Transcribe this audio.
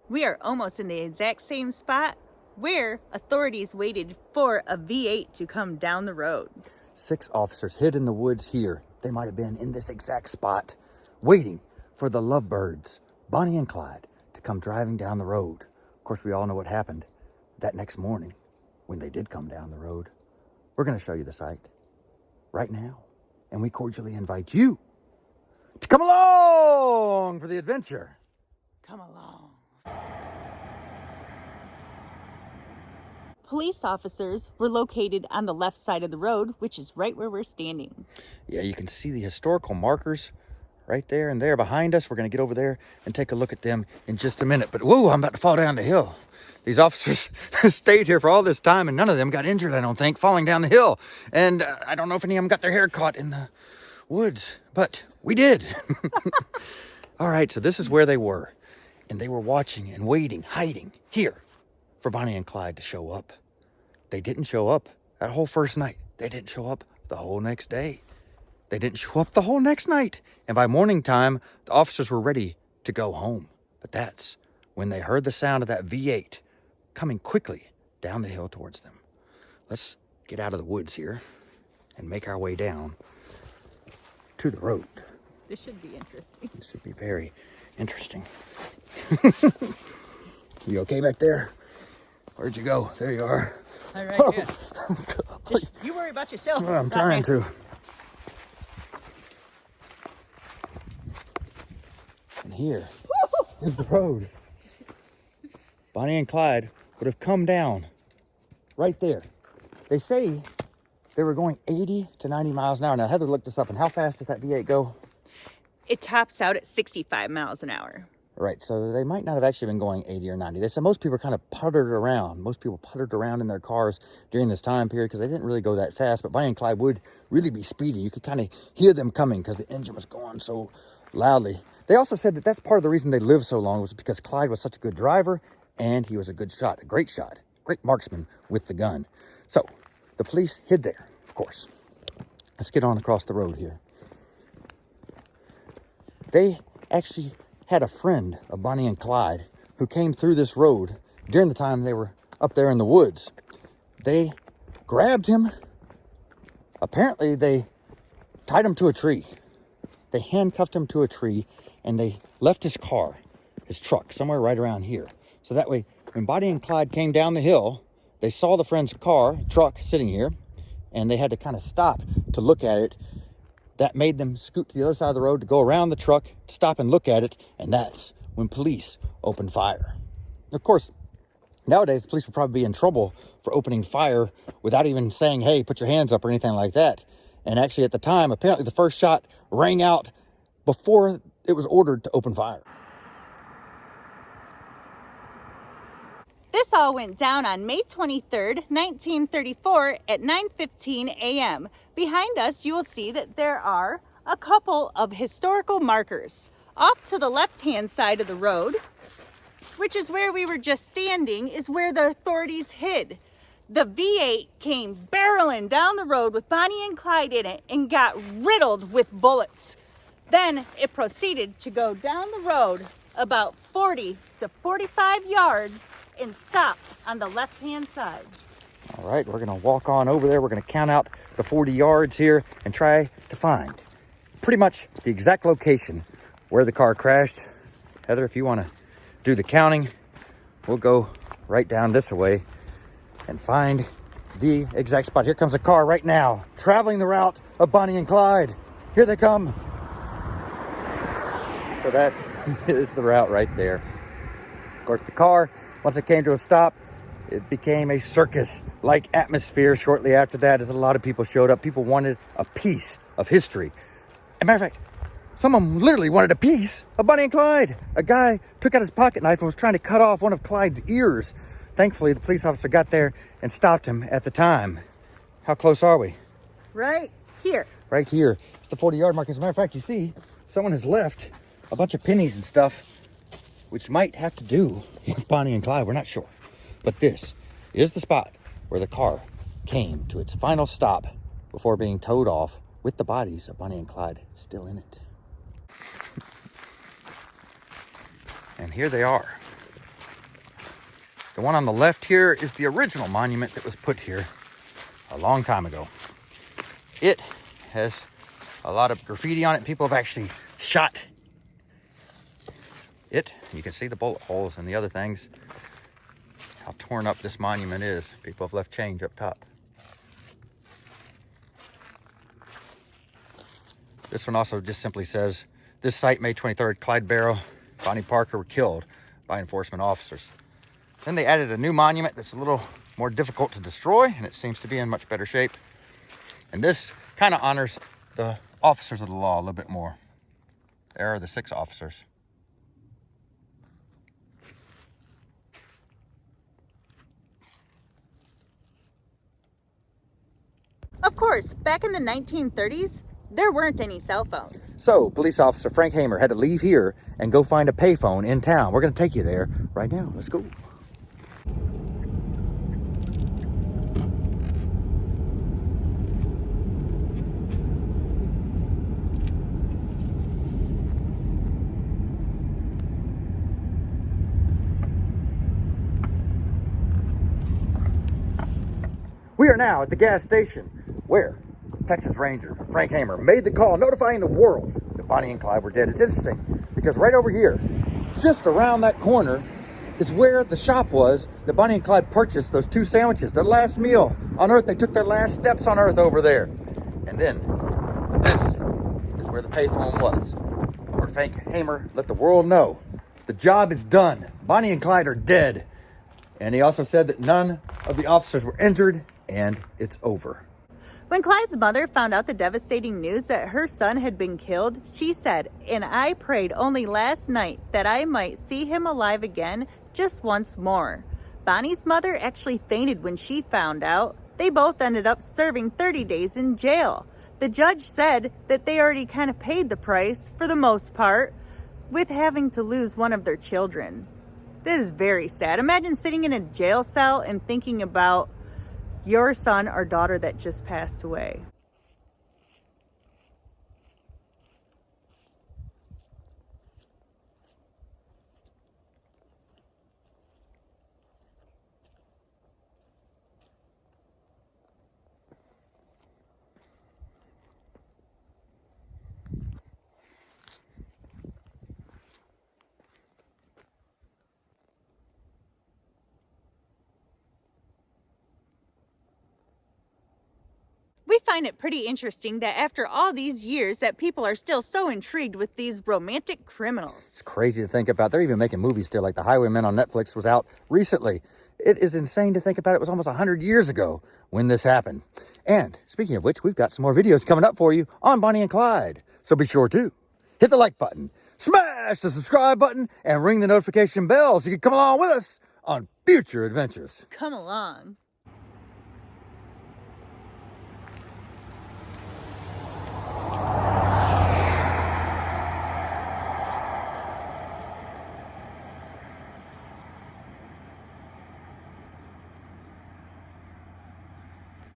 We are almost in the exact same spot where authorities waited for a V8 to come down the road. 6 officers hid in the woods here. They might have been in this exact spot, waiting for the lovebirds, Bonnie and Clyde, to come driving down the road. Of course, we all know what happened that next morning when they did come down the road. We're going to show you the site right now, and we cordially invite you to come along for the adventure. Come along. Police officers were located on the left side of the road, which is right where we're standing. Yeah, you can see the historical markers right there and there behind us. We're going to get over there and take a look at them in just a minute. But whoa, I'm about to fall down the hill. These officers stayed here for all this time, and none of them got injured, I don't think, falling down the hill. And I don't know if any of them got their hair caught in the woods, but we did. All right, so this is where they were. And they were watching and waiting, hiding here for Bonnie and Clyde to show up. They didn't show up that whole first night. They didn't show up the whole next day. They didn't show up the whole next night. And by morning time, the officers were ready to go home. But that's when they heard the sound of that V8 coming quickly down the hill towards them. Let's get out of the woods here and make our way down to the road. This should be interesting. This should be very interesting. You okay back there? Where'd you go? There you are. All right, yeah. Just, you worry about yourself. Well, I'm trying to. And here is the road. Bonnie and Clyde would have come down right there. They say they were going 80 to 90 miles an hour. Now, Heather looked this up, and how fast does that V8 go? It tops out at 65 miles an hour. Right, so they might not have actually been going 80 or 90. They said most people kind of puttered around. Most people puttered around in their cars during this time period because they didn't really go that fast. But Bonnie and Clyde would really be speedy. You could kind of hear them coming because the engine was going so loudly. They also said that that's part of the reason they lived so long was because Clyde was such a good driver and he was a good shot, great marksman with the gun. So the police hid there, of course. Let's get on across the road here. They actually had a friend of Bonnie and Clyde who came through this road during the time they were up there in the woods. They grabbed him. Apparently, they tied him to a tree. They handcuffed him to a tree, and they left his car, his truck, somewhere right around here. So that way, when Bonnie and Clyde came down the hill, they saw the friend's truck sitting here, and they had to kind of stop to look at it. That made them scoot to the other side of the road to go around the truck, stop and look at it, and that's when police opened fire. Of course, nowadays, the police would probably be in trouble for opening fire without even saying, hey, put your hands up or anything like that. And actually, at the time, apparently the first shot rang out before it was ordered to open fire. This all went down on May 23rd, 1934 at 9:15 a.m. Behind us, you will see that there are a couple of historical markers. Off to the left-hand side of the road, which is where we were just standing, is where the authorities hid. The V8 came barreling down the road with Bonnie and Clyde in it and got riddled with bullets. Then it proceeded to go down the road about 40 to 45 yards and stopped on the left-hand side. All right, we're going to walk on over there. We're going to count out the 40 yards here and try to find pretty much the exact location where the car crashed. Heather, if you want to do the counting, we'll go right down this way and find the exact spot. Here comes a car right now, traveling the route of Bonnie and Clyde. Here they come. So that is the route right there. Of course, the car, once it came to a stop, it became a circus-like atmosphere shortly after that, as a lot of people showed up. People wanted a piece of history. As a matter of fact, someone literally wanted a piece of Bonnie and Clyde. A guy took out his pocket knife and was trying to cut off one of Clyde's ears. Thankfully, the police officer got there and stopped him at the time. How close are we? Right here. Right here. It's the 40-yard mark. As a matter of fact, you see, someone has left a bunch of pennies and stuff, which might have to do with Bonnie and Clyde. We're not sure. But this is the spot where the car came to its final stop before being towed off with the bodies of Bonnie and Clyde still in it. And here they are. The one on the left here is the original monument that was put here a long time ago. It has a lot of graffiti on it. People have actually shot it. You can see the bullet holes and the other things. How torn up this monument is. People have left change up top. This one also just simply says, this site, May 23rd, Clyde Barrow, Bonnie Parker were killed by enforcement officers. Then they added a new monument that's a little more difficult to destroy, and it seems to be in much better shape. And this kind of honors the officers of the law a little bit more. There are the 6 officers. Of course, back in the 1930s, there weren't any cell phones. So, police officer Frank Hamer had to leave here and go find a payphone in town. We're going to take you there right now. Let's go. We are now at the gas station where Texas Ranger Frank Hamer made the call notifying the world that Bonnie and Clyde were dead. It's interesting because right over here, just around that corner, is where the shop was that Bonnie and Clyde purchased those 2 sandwiches, their last meal on Earth. They took their last steps on Earth over there. And then this is where the payphone was, where Frank Hamer let the world know the job is done. Bonnie and Clyde are dead. And he also said that none of the officers were injured, and it's over. When Clyde's mother found out the devastating news that her son had been killed, she said, "And I prayed only last night that I might see him alive again just once more." Bonnie's mother actually fainted when she found out. They both ended up serving 30 days in jail. The judge said that they already kind of paid the price, for the most part, with having to lose one of their children. That is very sad. Imagine sitting in a jail cell and thinking about your son or daughter that just passed away. We find it pretty interesting that after all these years that people are still so intrigued with these romantic criminals. It's crazy to think about. They're even making movies still, like The Highwaymen on Netflix was out recently. It is insane to think about. It was almost 100 years ago when this happened. And speaking of which, we've got some more videos coming up for you on Bonnie and Clyde. So be sure to hit the like button, smash the subscribe button, and ring the notification bell so you can come along with us on future adventures. Come along.